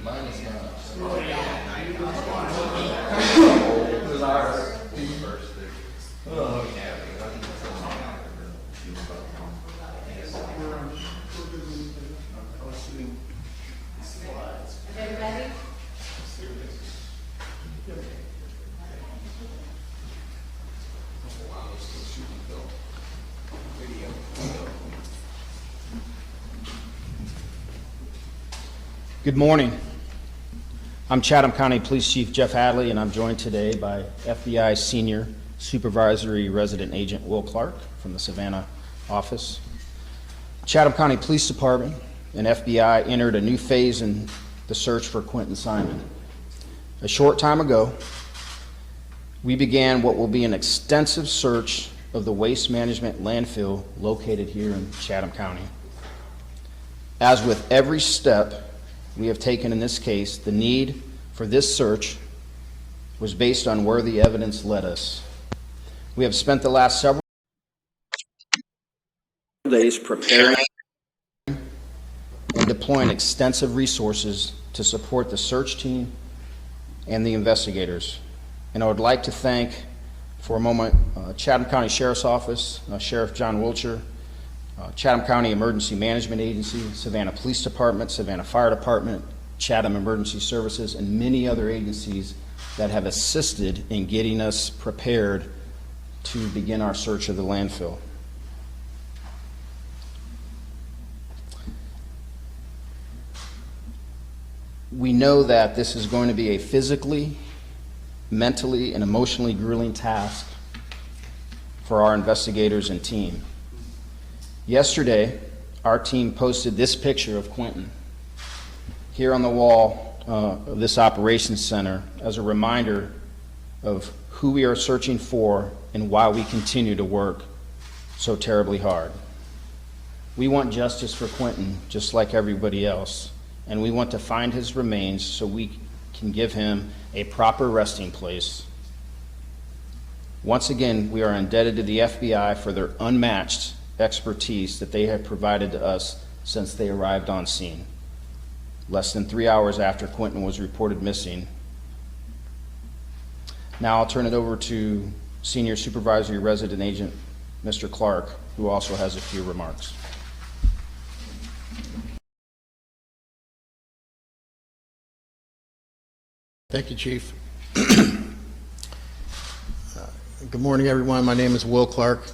Mine is not. Everybody? Good morning. I'm Chatham County Police Chief Jeff Hadley, and I'm joined today by FBI Senior Supervisory Resident Agent Will Clark from the Savannah office. Chatham County Police Department and FBI entered a new phase in the search for Quinton Simon. A short time ago, we began what will be an extensive search of the waste management landfill located here in Chatham County. As with every step we have taken in this case, the need for this search was based on where the evidence led us. We have spent the last several days preparing and deploying extensive resources to support the search team and the investigators. And I would like to thank, for a moment, Chatham County Sheriff's Office, Sheriff John Wiltshire, Chatham County Emergency Management Agency, Savannah Police Department, Savannah Fire Department, Chatham Emergency Services, and many other agencies that have assisted in getting us prepared to begin our search of the landfill. We know that this is going to be a physically, mentally, and emotionally grueling task for our investigators and team. Yesterday, our team posted this picture of Quinton here on the wall of this operations center as a reminder of who we are searching for and why we continue to work so terribly hard. We want justice for Quinton just like everybody else, and we want to find his remains so we can give him a proper resting place. Once again, we are indebted to the FBI for their unmatched expertise that they have provided to us since they arrived on scene. Less than 3 hours after Quinton was reported missing. Now I'll turn it over to Senior Supervisory Resident Agent Mr. Clark, who also has a few remarks. Thank you, Chief. Good morning, everyone. My name is Will Clark.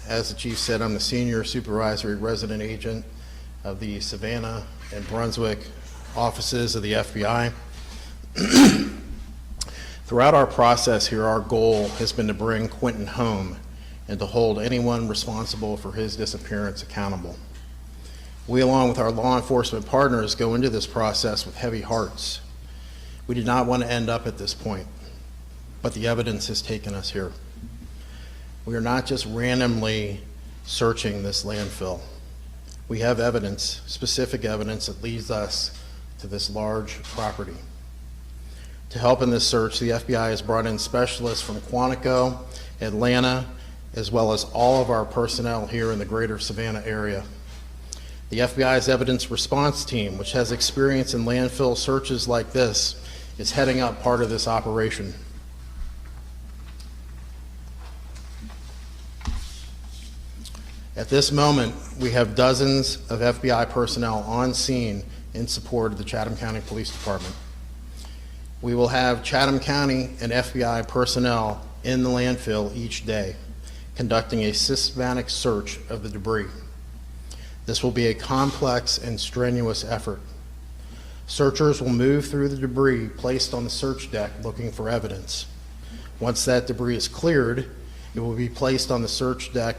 As the Chief said, I'm the Senior Supervisory Resident Agent of the Savannah and Brunswick offices of the FBI. Throughout our process here, our goal has been to bring Quinton home and to hold anyone responsible for his disappearance accountable. We, along with our law enforcement partners, go into this process with heavy hearts. We did not want to end up at this point, but the evidence has taken us here. We are not just randomly searching this landfill. We have evidence, specific evidence, that leads us to this large property. To help in this search, the FBI has brought in specialists from Quantico, Atlanta, as well as all of our personnel here in the greater Savannah area. The FBI's evidence response team, which has experience in landfill searches like this, is heading up part of this operation. At this moment, we have dozens of FBI personnel on scene in support of the Chatham County Police Department. We will have Chatham County and FBI personnel in the landfill each day, conducting a systematic search of the debris. This will be a complex and strenuous effort. Searchers will move through the debris placed on the search deck looking for evidence. Once that debris is cleared, it will be placed on the search deck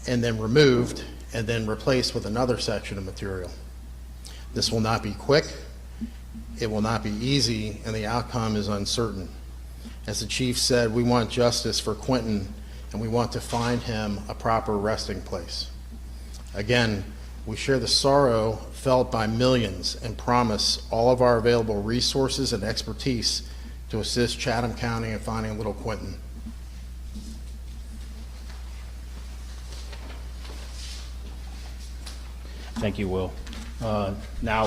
and then removed and then replaced with another section of material. This will not be quick, it will not be easy, and the outcome is uncertain. As the Chief said, we want justice for Quinton, and we want to find him a proper resting place. Again, we share the sorrow felt by millions and promise all of our available resources and expertise to assist Chatham County in finding little Quinton. Thank you, Will. Now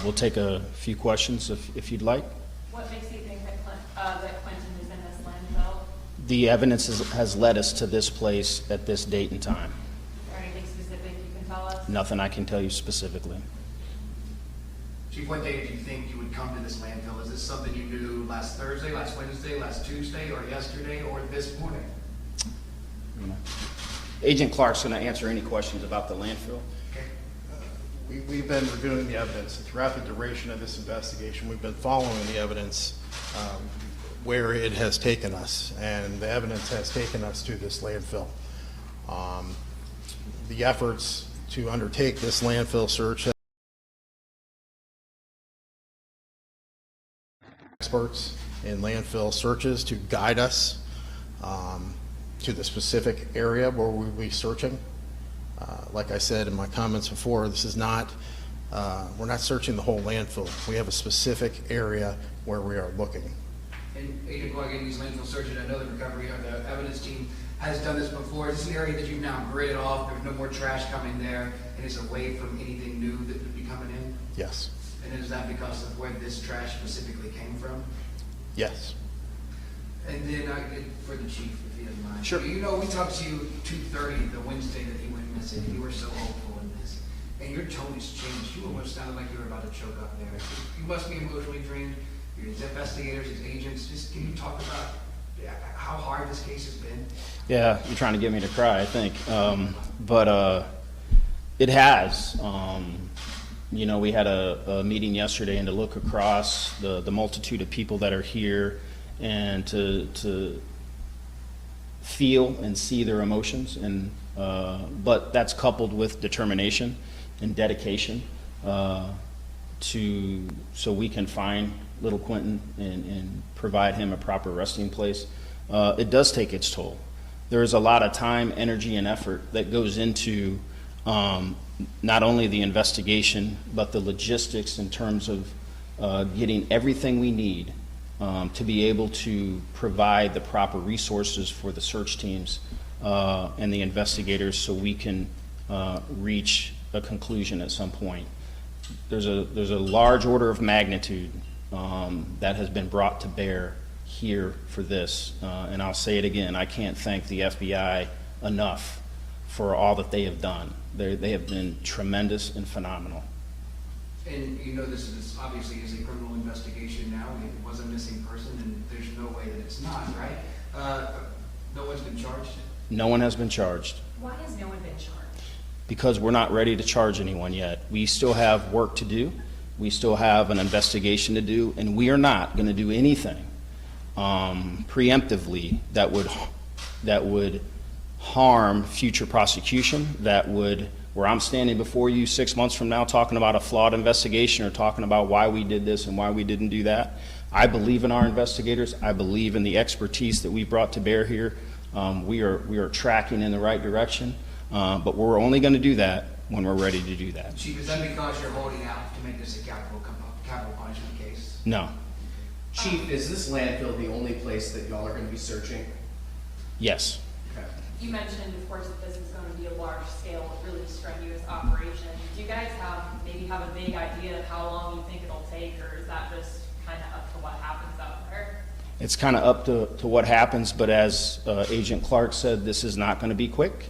we'll take a few questions if you'd like. What makes you think that Quinton is in this landfill? The evidence has led us to this place at this date and time. Is there anything specific you can tell us? Nothing I can tell you specifically. Chief, what day did you think you would come to this landfill? Is this something you knew last Thursday, last Wednesday, last Tuesday, or yesterday, or this morning? Agent Clark's going to answer any questions about the landfill. Okay. We've been reviewing the evidence, and throughout the duration of this investigation, we've been following the evidence where it has taken us, and the evidence has taken us to this landfill. The efforts to undertake this landfill search, experts in landfill searches to guide us to the specific area where we'll be searching. Like I said in my comments before, this is not, we're not searching the whole landfill. We have a specific area where we are looking. And Agent Clark, in these landfill searches, I know the recovery or the evidence team has done this before. Is this an area that you've now gridded off? There's no more trash coming there, and it's away from anything new that would be coming in? Yes. And is that because of where this trash specifically came from? Yes. And then for the chief, if he doesn't mind. Sure. You know, we talked to you 2:30 the Wednesday that he went missing. You were so hopeful in this, and your tone has changed. You almost sounded like you were about to choke up there. You must be emotionally drained. You're his investigators, his agents. Just can you talk about how hard this case has been? Yeah, you're trying to get me to cry, I think. But it has. You know, we had a meeting yesterday, and to look across the multitude of people that are here and to feel and see their emotions, and but that's coupled with determination and dedication so we can find little Quinton and provide him a proper resting place. It does take its toll. There's a lot of time, energy, and effort that goes into not only the investigation, but the logistics in terms of getting everything we need to be able to provide the proper resources for the search teams and the investigators so we can reach a conclusion at some point. There's a large order of magnitude that has been brought to bear here for this, and I'll say it again, I can't thank the FBI enough for all that they have done. They have been tremendous and phenomenal. And you know this is obviously is a criminal investigation now. It was a missing person, and there's no way that it's not, right? No one's been charged? No one has been charged Why has no one been charged? because we're not ready to charge anyone yet. We still have work to do. We still have an investigation to do, and we are not going to do anything preemptively that would harm future prosecution, where I'm standing before you 6 months from now talking about a flawed investigation or talking about why we did this and why we didn't do that. I believe in our investigators. I believe in the expertise that we brought to bear here. We are tracking in the right direction, but we're only going to do that when we're ready to do that. Chief, is that because you're holding out to make this a capital punishment case? No. Chief, is this landfill the only place that y'all are going to be searching? Yes. Okay. You mentioned, of course, that this is going to be a large-scale, really strenuous operation. Do you guys maybe have a vague idea of how long you think it'll take, or is that just kind of up to what happens out there? It's kind of up to what happens, but as Agent Clark said, this is not going to be quick.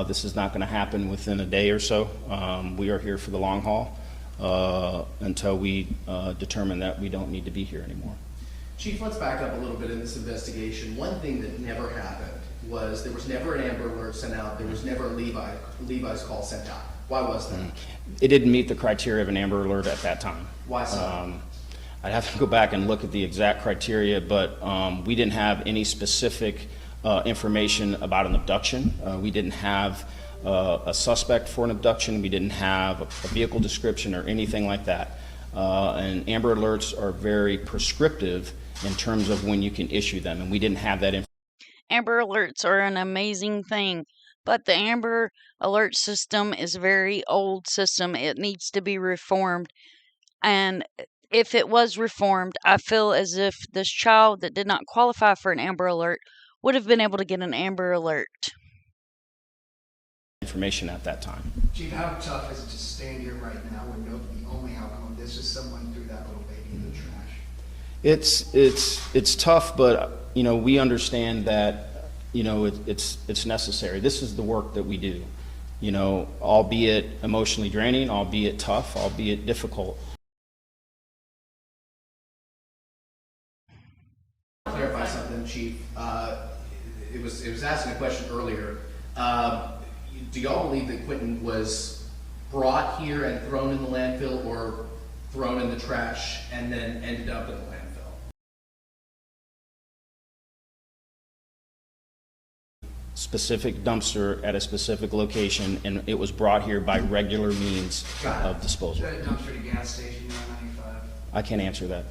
This is not going to happen within a day or so. We are here for the long haul until we determine that we don't need to be here anymore. Chief, let's back up a little bit in this investigation. One thing that never happened was there was never an Amber Alert sent out. There was never a Levi's call sent out. Why was that? It didn't meet the criteria of an Amber Alert at that time. Why so? I'd have to go back and look at the exact criteria, but we didn't have any specific information about an abduction. We didn't have a suspect for an abduction. We didn't have a vehicle description or anything like that. And Amber Alerts are very prescriptive in terms of when you can issue them, and we didn't have that information. Amber Alerts are an amazing thing, but the Amber Alert system is a very old system. It needs to be reformed, and if it was reformed, I feel as if this child that did not qualify for an Amber Alert would have been able to get an Amber Alert. Information at that time. Chief, how tough is it to stand here right now when someone threw that little baby in the trash. It's tough, but, you know, we understand that, you know, it's necessary. This is the work that we do, you know, albeit emotionally draining, albeit tough, albeit difficult. Clarify something, Chief. It was asking a question earlier. Do y'all believe that Quinton was brought here and thrown in the landfill, or thrown in the trash and then ended up in the landfill? Specific dumpster at a specific location, and it was brought here by regular means of Is disposal. that a dumpster at a gas station on 95? I can't answer that.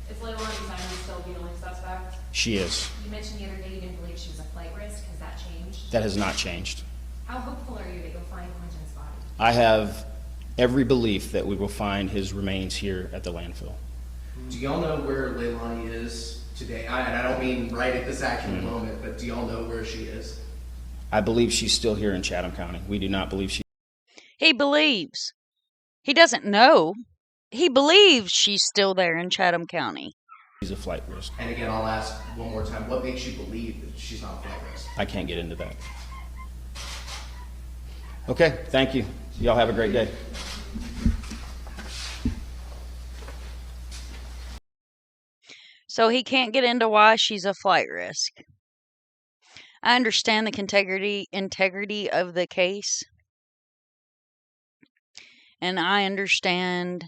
Is Leilani Simon still the only suspect? She is. You mentioned the other day you didn't believe she was a flight risk. Has that changed? That has not changed. How hopeful are you that you'll find Quinton's body? I have every belief that we will find his remains here at the landfill. Do y'all know where Leilani is today? And I don't mean right at this actual Mm-hmm. moment, but do y'all know where she is? I believe she's still here in Chatham County. We do not believe she. He believes. He doesn't know. He believes she's still there in Chatham County. She's a flight risk. And again, I'll ask one more time, what makes you believe that she's not a flight risk? I can't get into that. Okay, thank you. Y'all have a great day. So he can't get into why she's a flight risk. I understand the integrity of the case. And I understand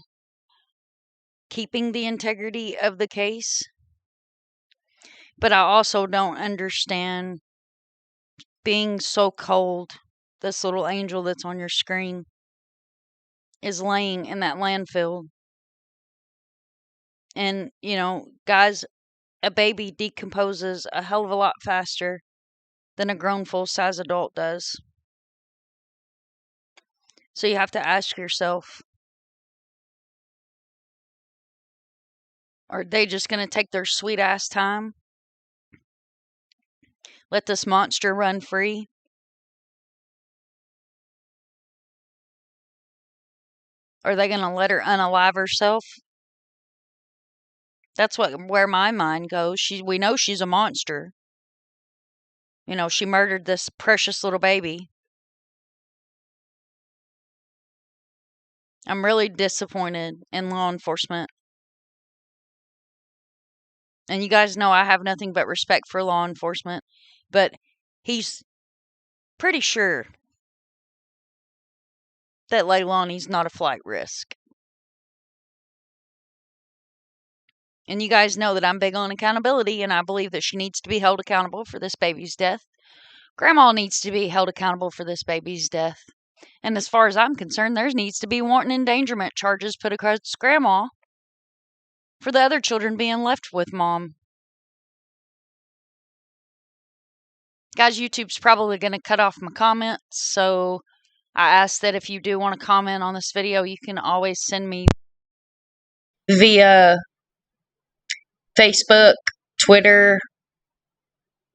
keeping the integrity of the case. But I also don't understand being so cold. This little angel that's on your screen is laying in that landfill. And, you know, guys, a baby decomposes a hell of a lot faster than a grown full-size adult does. So you have to ask yourself, are they just going to take their sweet ass time? Let this monster run free? Are they going to let her unalive herself? That's where my mind goes. We know she's a monster. You know, she murdered this precious little baby. I'm really disappointed in law enforcement. And you guys know I have nothing but respect for law enforcement. But he's pretty sure that Leilani's not a flight risk. And you guys know that I'm big on accountability, and I believe that she needs to be held accountable for this baby's death. Grandma needs to be held accountable for this baby's death. And as far as I'm concerned, there needs to be wanton endangerment charges put against Grandma for the other children being left with Mom. Guys, YouTube's probably going to cut off my comments, so I ask that if you do want to comment on this video, you can always send me via Facebook, Twitter,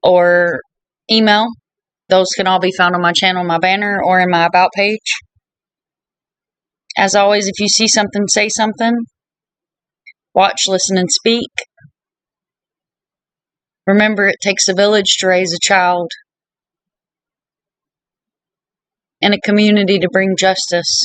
or email. Those can all be found on my channel, my banner, or in my About page. As always, if you see something, say something. Watch, listen, and speak. Remember, it takes a village to raise a child, and a community to bring justice.